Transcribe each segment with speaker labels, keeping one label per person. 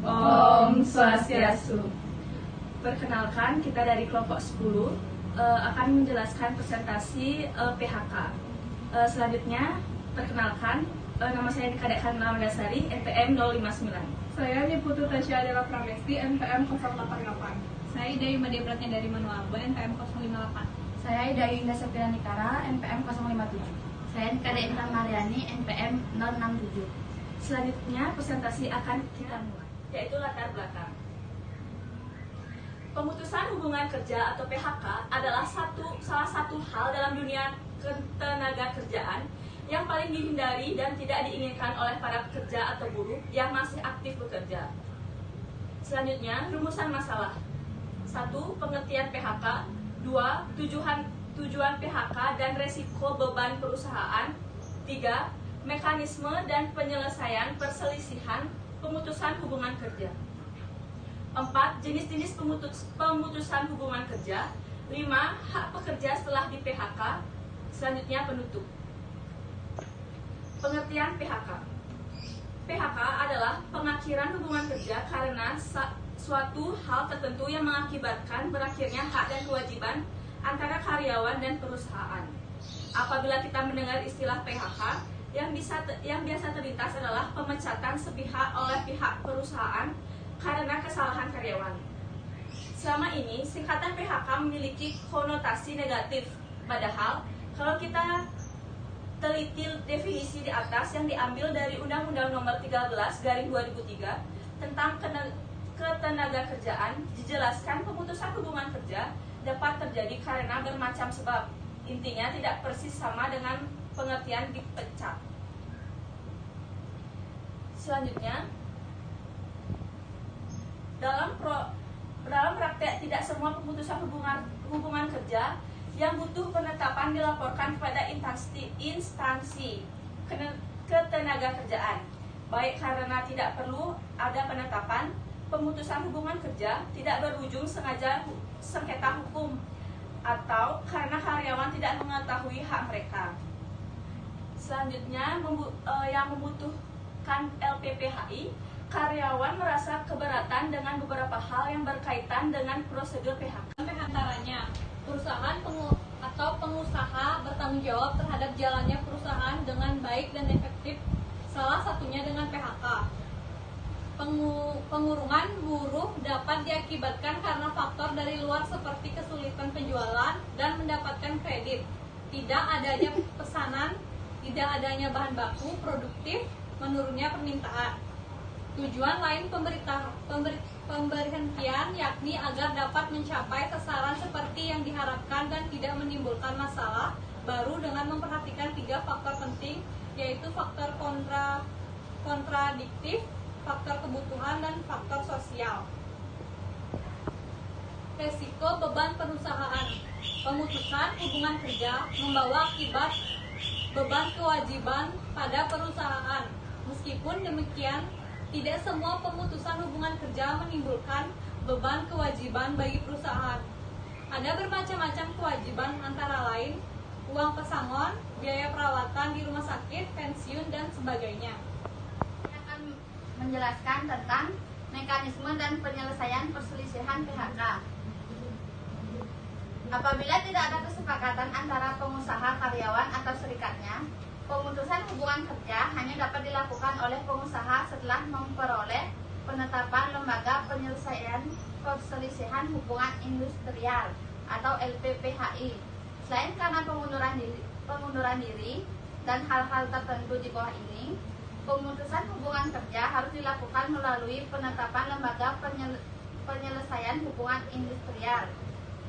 Speaker 1: Om Swastiastu. Perkenalkan, kita dari kelompok 10 akan menjelaskan presentasi PHK. Selanjutnya, perkenalkan, nama saya Kadek Hanna Mandasari, NPM 059.
Speaker 2: Saya Niputu Tasya Adela Pramesti, NPM 088.
Speaker 3: Saya Ida Yumade Pratnya dari Manualba, NPM 058.
Speaker 4: Saya Ida Yunda Septiana Nikara, NPM 057.
Speaker 5: Saya Kadek Intan Mariani, NPM 067.
Speaker 1: Selanjutnya, presentasi akan kita mulai, yaitu latar belakang. Pemutusan hubungan kerja atau PHK adalah salah satu hal dalam dunia ketenaga kerjaan yang paling dihindari dan tidak diinginkan oleh para pekerja atau buruh yang masih aktif bekerja. Selanjutnya, rumusan masalah. 1. Pengertian PHK. 2. Tujuan PHK dan resiko beban perusahaan. 3. Mekanisme dan penyelesaian perselisihan pemutusan hubungan kerja. 4. Jenis-jenis pemutusan hubungan kerja. 5. Hak pekerja setelah di PHK. Selanjutnya, penutup. Pengertian PHK. PHK adalah pengakhiran hubungan kerja karena suatu hal tertentu yang mengakibatkan berakhirnya hak dan kewajiban antara karyawan dan perusahaan. Apabila kita mendengar istilah PHK, yang biasa terlintas adalah pemecatan sepihak oleh pihak perusahaan karena kesalahan karyawan. Selama ini, singkatan PHK memiliki konotasi negatif. Padahal, kalau kita teliti definisi di atas yang diambil dari Undang-Undang Nomor 13/2003 tentang ketenagakerjaan, dijelaskan pemutusan hubungan kerja dapat terjadi karena bermacam sebab. Intinya tidak persis sama dengan pengertian dipecat. Selanjutnya, dalam praktek tidak semua pemutusan hubungan kerja yang butuh penetapan dilaporkan kepada instansi ketenagakerjaan, baik karena tidak perlu ada penetapan, pemutusan hubungan kerja tidak berujung sengaja sengketa hukum, atau karena karyawan tidak mengetahui hak mereka. Selanjutnya, yang membutuhkan LPPHI, karyawan merasa keberatan dengan beberapa hal yang berkaitan dengan prosedur PHK.
Speaker 3: Antaranya, perusahaan atau pengusaha bertanggung jawab terhadap jalannya perusahaan dengan baik dan efektif, salah satunya dengan PHK. Pengurungan buruh dapat diakibatkan karena faktor dari luar seperti kesulitan penjualan dan mendapatkan kredit, tidak adanya pesanan, tidak adanya bahan baku produktif, menurunnya permintaan. Tujuan lain pemberhentian yakni agar dapat mencapai sasaran seperti yang diharapkan dan tidak menimbulkan masalah baru dengan memperhatikan 3 faktor penting, yaitu faktor kontradiktif, faktor kebutuhan, dan faktor sosial. Resiko beban perusahaan. Pemutusan hubungan kerja membawa akibat beban kewajiban pada perusahaan. Meskipun demikian, tidak semua pemutusan hubungan kerja menimbulkan beban kewajiban bagi perusahaan. Ada bermacam-macam kewajiban, antara lain uang pesangon, biaya perawatan di rumah sakit, pensiun, dan sebagainya.
Speaker 5: Saya akan menjelaskan tentang mekanisme dan penyelesaian perselisihan PHK. Apabila tidak ada kesepakatan antara pengusaha, karyawan, atau serikatnya, pemutusan hubungan kerja hanya dapat dilakukan oleh pengusaha setelah memperoleh penetapan Lembaga Penyelesaian Perselisihan Hubungan Industrial atau LPPHI. Selain karena pengunduran diri dan hal-hal tertentu di bawah ini, pemutusan hubungan kerja harus dilakukan melalui penetapan Lembaga Penyelesaian Hubungan Industrial.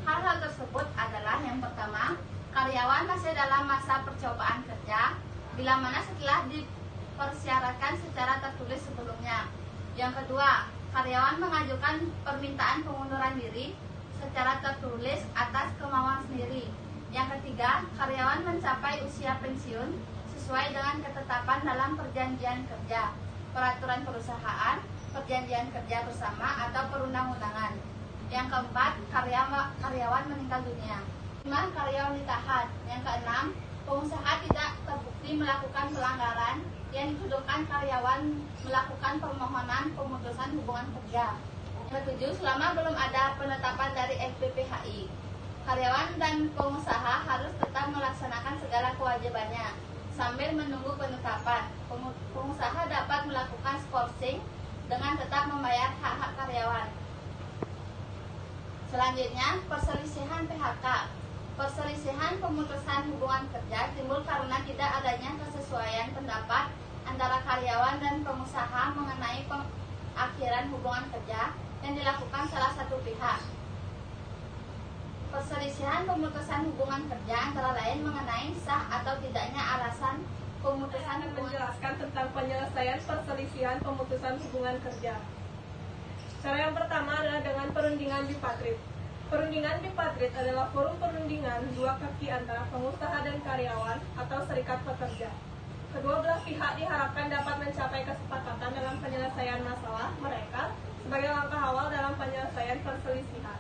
Speaker 5: Hal-hal tersebut adalah: yang pertama, karyawan masih dalam masa percobaan kerja, bila mana setelah dipersyaratkan secara tertulis sebelumnya. Yang kedua, karyawan mengajukan permintaan pengunduran diri secara tertulis atas kemauan sendiri. Yang ketiga, karyawan mencapai usia pensiun sesuai dengan ketetapan dalam perjanjian kerja, peraturan perusahaan, perjanjian kerja bersama, atau perundang-undangan. Yang keempat, karyawan meninggal dunia. 5. Karyawan ditahan. Yang keenam, pengusaha tidak terbukti melakukan pelanggaran yang dituduhkan karyawan melakukan permohonan pemutusan hubungan kerja. Yang ketujuh, selama belum ada penetapan dari FPPHI, karyawan dan pengusaha harus tetap melaksanakan segala kewajibannya sambil menunggu penetapan. Pengusaha dapat melakukan skorsing dengan tetap membayar hak-hak karyawan. Selanjutnya, perselisihan PHK. Perselisihan pemutusan hubungan kerja timbul karena tidak adanya kesesuaian pendapat antara karyawan dan pengusaha mengenai pengakhiran hubungan kerja yang dilakukan salah satu pihak. Perselisihan pemutusan hubungan kerja antara lain mengenai sah atau tidaknya alasan pemutusan hubungan.
Speaker 2: Menjelaskan tentang penyelesaian perselisihan pemutusan hubungan kerja. Cara yang pertama adalah dengan perundingan bipartit. Perundingan bipartit adalah forum perundingan dua kaki antara pengusaha dan karyawan atau serikat pekerja. Kedua belah pihak diharapkan dapat mencapai kesepakatan dalam penyelesaian masalah mereka sebagai langkah awal dalam penyelesaian perselisihan.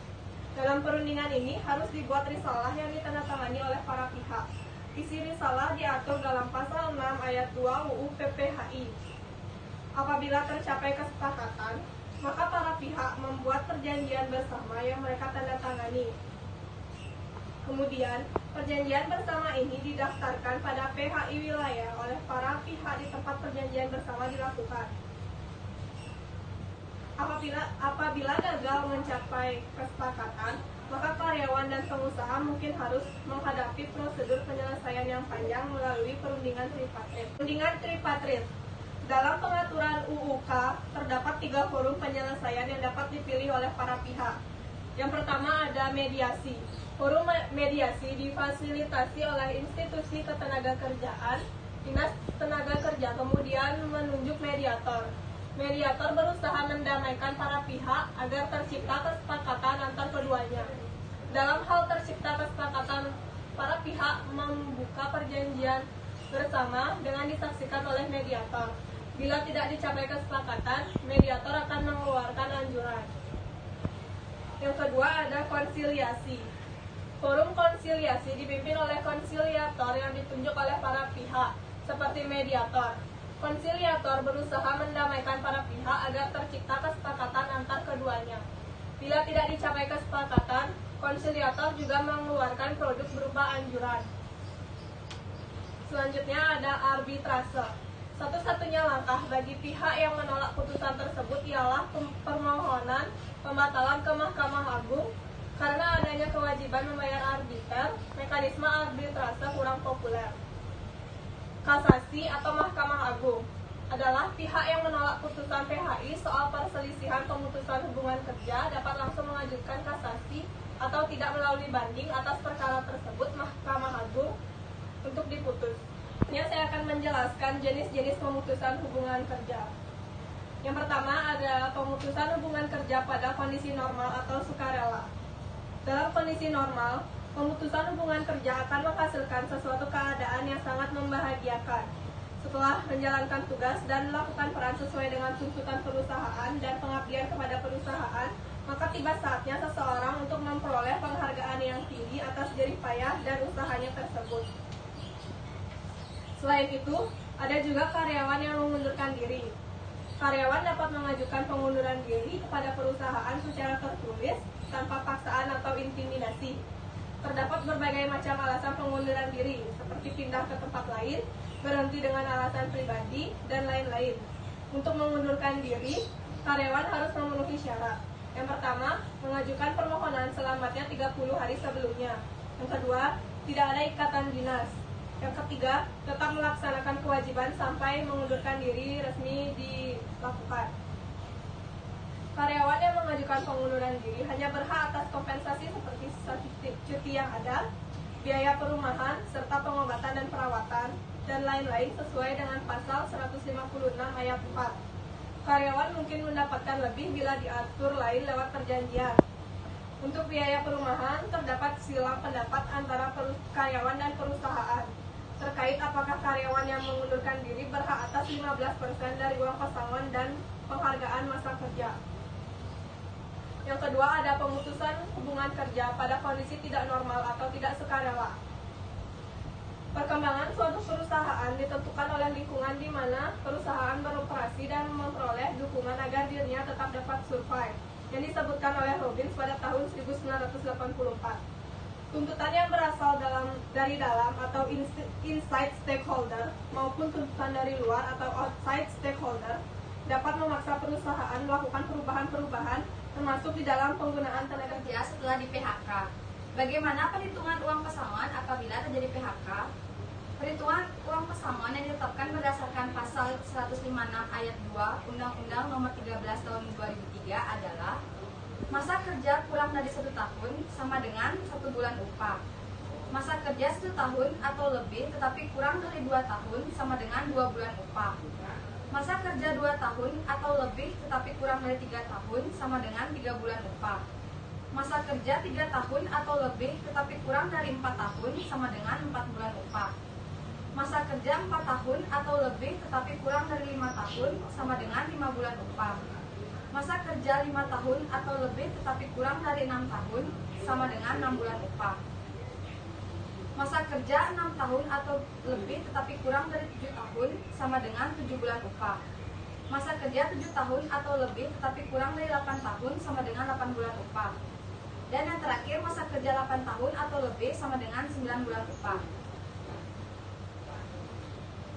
Speaker 2: Dalam perundingan ini harus dibuat risalah yang ditandatangani oleh para pihak. Isi risalah diatur dalam pasal 6 ayat 2 UU PPHI. Apabila tercapai kesepakatan, maka para pihak membuat perjanjian bersama yang mereka tandatangani. Kemudian, perjanjian bersama ini didaftarkan pada PHI wilayah oleh para pihak di tempat perjanjian bersama dilakukan. Apabila gagal mencapai kesepakatan, maka karyawan dan pengusaha mungkin harus menghadapi prosedur penyelesaian yang panjang melalui perundingan tripartit. Perundingan tripartit. Dalam pengaturan UUK terdapat 3 forum penyelesaian yang dapat dipilih oleh para pihak. Yang pertama ada mediasi. Forum mediasi difasilitasi oleh institusi ketenagakerjaan, Dinas Tenaga Kerja, kemudian menunjuk mediator. Mediator berusaha mendamaikan para pihak agar tercipta kesepakatan antar keduanya. Dalam hal tercipta kesepakatan, para pihak membuka perjanjian bersama dengan disaksikan oleh mediator. Bila tidak dicapai kesepakatan, mediator akan mengeluarkan anjuran. Yang kedua ada konsiliasi. Forum konsiliasi dipimpin oleh konsiliator yang ditunjuk oleh para pihak, seperti mediator. Konsiliator berusaha mendamaikan para pihak agar tercipta kesepakatan antar keduanya. Bila tidak dicapai kesepakatan, konsiliator juga mengeluarkan produk berupa anjuran. Selanjutnya ada arbitrase. Satu-satunya langkah bagi pihak yang menolak putusan tersebut ialah permohonan pembatalan ke Mahkamah Agung. Karena adanya kewajiban membayar arbiter, mekanisme arbitrase kurang populer. Kasasi atau Mahkamah Agung adalah pihak yang menolak putusan PHI soal perselisihan pemutusan hubungan kerja dapat langsung mengajukan kasasi atau tidak melalui banding atas perkara tersebut Mahkamah Agung untuk diputus. Saya akan menjelaskan jenis-jenis pemutusan hubungan kerja. Yang pertama adalah pemutusan hubungan kerja pada kondisi normal atau sukarela. Dalam kondisi normal, pemutusan hubungan kerja akan menghasilkan sesuatu keadaan yang sangat membahagiakan. Setelah menjalankan tugas dan melakukan peran sesuai dengan tuntutan perusahaan dan pengabdian kepada perusahaan, maka tiba saatnya seseorang untuk memperoleh penghargaan yang tinggi atas jerih payah dan usahanya tersebut. Selain itu, ada juga karyawan yang mengundurkan diri. Karyawan dapat mengajukan pengunduran diri kepada perusahaan secara tertulis tanpa paksaan atau intimidasi. Terdapat berbagai macam alasan pengunduran diri, seperti pindah ke tempat lain, berhenti dengan alasan pribadi, dan lain-lain. Untuk mengundurkan diri, karyawan harus memenuhi syarat. Yang pertama, mengajukan permohonan selamatnya 30 hari sebelumnya. Yang kedua, tidak ada ikatan dinas. Yang ketiga, tetap melaksanakan kewajiban sampai mengundurkan diri resmi dilakukan. Karyawan yang mengajukan pengunduran diri hanya berhak atas kompensasi seperti cuti yang ada, biaya perumahan, serta pengobatan dan perawatan, dan lain-lain sesuai dengan pasal 156 ayat 4. Karyawan mungkin mendapatkan lebih bila diatur lain lewat perjanjian. Untuk biaya perumahan, terdapat silang pendapat antara karyawan dan perusahaan terkait apakah karyawan yang mengundurkan diri berhak atas 15% dari uang pesangon dan penghargaan masa kerja. Yang kedua ada pemutusan hubungan kerja pada kondisi tidak normal atau tidak sukarela. Perkembangan suatu perusahaan ditentukan oleh lingkungan di mana perusahaan beroperasi dan memperoleh dukungan agar dirinya tetap dapat survive, yang disebutkan oleh Robbins pada tahun 1984. Tuntutan yang berasal dari dalam atau inside stakeholder maupun tuntutan dari luar atau outside stakeholder dapat memaksa perusahaan melakukan perubahan-perubahan termasuk di dalam penggunaan tenaga
Speaker 1: Kerja setelah di PHK. Bagaimana perhitungan uang pesangon apabila terjadi PHK? Perhitungan uang pesangon yang ditetapkan berdasarkan pasal 156 ayat 2 Undang-Undang Nomor 13 Tahun 2003 adalah masa kerja kurang dari 1 tahun sama dengan 1 bulan upah. Masa kerja 1 tahun atau lebih tetapi kurang dari 2 tahun sama dengan 2 bulan upah. Masa kerja 2 tahun atau lebih tetapi kurang dari 3 tahun sama dengan 3 bulan upah. Masa kerja 3 tahun atau lebih tetapi kurang dari 4 tahun sama dengan 4 bulan upah. Masa kerja 4 tahun atau lebih tetapi kurang dari 5 tahun sama dengan 5 bulan upah. Masa kerja 5 tahun atau lebih tetapi kurang dari 6 tahun sama dengan 6 bulan upah. Masa kerja 6 tahun atau lebih tetapi kurang dari 7 tahun sama dengan 7 bulan upah. Masa kerja 7 tahun atau lebih tetapi kurang dari 8 tahun sama dengan 8 bulan upah. Dan yang terakhir, masa kerja 8 tahun atau lebih sama dengan 9 bulan upah.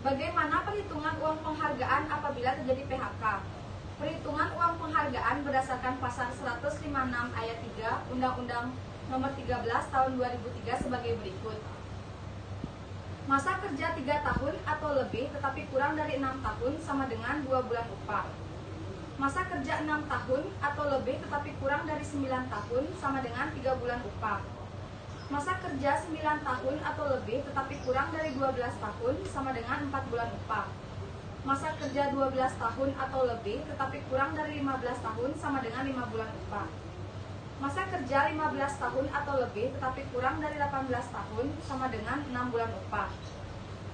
Speaker 1: Bagaimana perhitungan uang penghargaan apabila terjadi PHK? Perhitungan uang penghargaan berdasarkan pasal 156 ayat 3 Undang-Undang Nomor 13 Tahun 2003 sebagai berikut. Masa kerja 3 tahun atau lebih tetapi kurang dari 6 tahun sama dengan 2 bulan upah. Masa kerja 6 tahun atau lebih tetapi kurang dari 9 tahun sama dengan 3 bulan upah. Masa kerja 9 tahun atau lebih tetapi kurang dari 12 tahun sama dengan 4 bulan upah. Masa kerja 12 tahun atau lebih tetapi kurang dari 15 tahun sama dengan 5 bulan upah. Masa kerja 15 tahun atau lebih tetapi kurang dari 18 tahun sama dengan 6 bulan upah.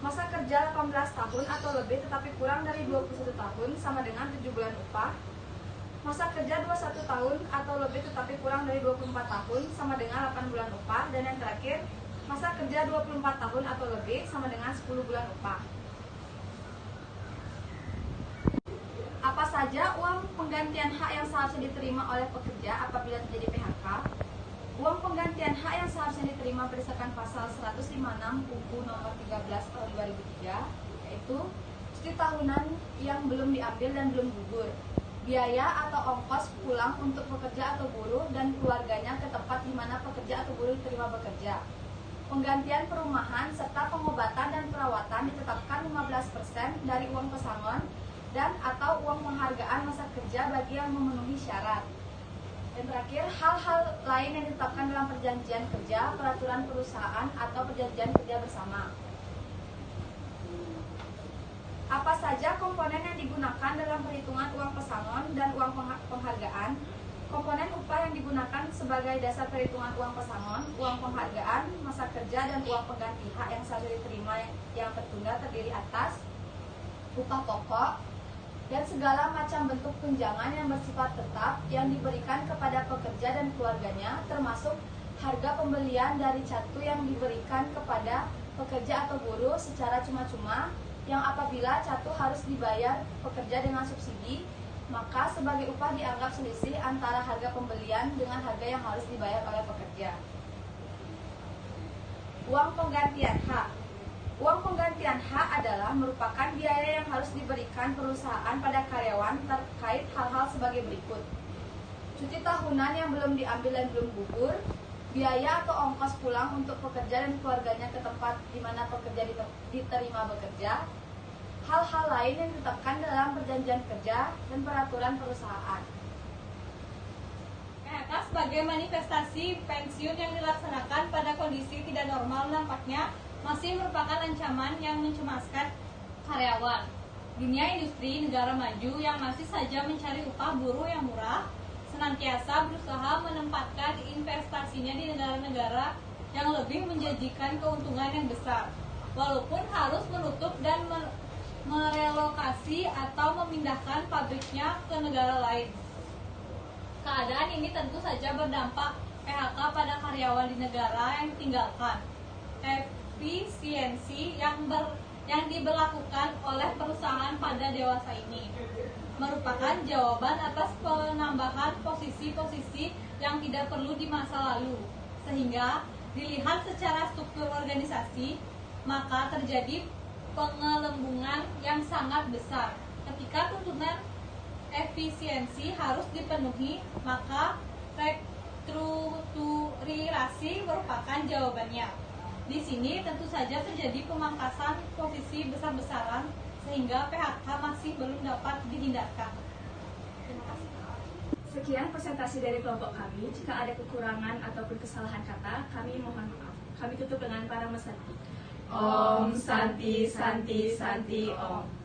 Speaker 1: Masa kerja 18 tahun atau lebih tetapi kurang dari 21 tahun sama dengan 7 bulan upah. Masa kerja 21 tahun atau lebih tetapi kurang dari 24 tahun sama dengan 8 bulan upah. Dan yang terakhir, masa kerja 24 tahun atau lebih sama dengan 10 bulan upah. Apa saja uang penggantian hak yang seharusnya diterima oleh pekerja apabila terjadi PHK? Uang penggantian hak yang seharusnya diterima berdasarkan pasal 156 UU Nomor 13 Tahun 2003 yaitu cuti tahunan yang belum diambil dan belum gugur, biaya atau ongkos pulang untuk pekerja atau buruh dan keluarganya ke tempat di mana pekerja atau buruh diterima bekerja, penggantian perumahan serta pengobatan dan perawatan ditetapkan 15% dari uang pesangon dan atau uang penghargaan masa kerja bagi yang memenuhi syarat. Dan terakhir, hal-hal lain yang ditetapkan dalam perjanjian kerja, peraturan perusahaan, atau perjanjian kerja bersama. Apa saja komponen yang digunakan dalam perhitungan uang pesangon dan uang penghargaan? Komponen upah yang digunakan sebagai dasar perhitungan uang pesangon, uang penghargaan, masa kerja, dan uang pengganti hak yang seharusnya diterima yang tertunda terdiri atas upah pokok, dan segala macam bentuk tunjangan yang bersifat tetap yang diberikan kepada pekerja dan keluarganya, termasuk harga pembelian dari catu yang diberikan kepada pekerja atau buruh secara cuma-cuma, yang apabila catu harus dibayar pekerja dengan subsidi, maka sebagai upah dianggap selisih antara harga pembelian dengan harga yang harus dibayar oleh pekerja. Uang penggantian hak. Uang penggantian hak adalah merupakan biaya yang harus diberikan perusahaan pada karyawan terkait hal-hal sebagai berikut. Cuti tahunan yang belum diambil dan belum gugur, biaya atau ongkos pulang untuk pekerja dan keluarganya ke tempat di mana pekerja diterima bekerja, hal-hal lain yang ditetapkan dalam perjanjian kerja dan peraturan perusahaan.
Speaker 3: PHK sebagai manifestasi pensiun yang dilaksanakan pada kondisi tidak normal nampaknya masih merupakan ancaman yang mencemaskan karyawan. Dunia industri negara maju yang masih saja mencari upah buruh yang murah senantiasa berusaha menempatkan investasinya di negara-negara yang lebih menjanjikan keuntungan yang besar, walaupun harus menutup dan merelokasi atau memindahkan pabriknya ke negara lain. Keadaan ini tentu saja berdampak PHK pada karyawan di negara yang ditinggalkan. efisiensi yang diberlakukan oleh perusahaan pada dewasa ini merupakan jawaban atas penambahan posisi-posisi yang tidak perlu di masa lalu, sehingga dilihat secara struktur organisasi maka terjadi pengelembungan yang sangat besar. Ketika tuntutan efisiensi harus dipenuhi, maka restrukturisasi merupakan jawabannya. Di sini tentu saja terjadi pemangkasan posisi besar-besaran sehingga PHK masih belum dapat dihindarkan. Terima kasih.
Speaker 1: Sekian presentasi dari kelompok kami. Jika ada kekurangan ataupun kesalahan kata, kami mohon maaf. Kami tutup dengan Paramasanti.
Speaker 4: Om Santi Santi Santi Om.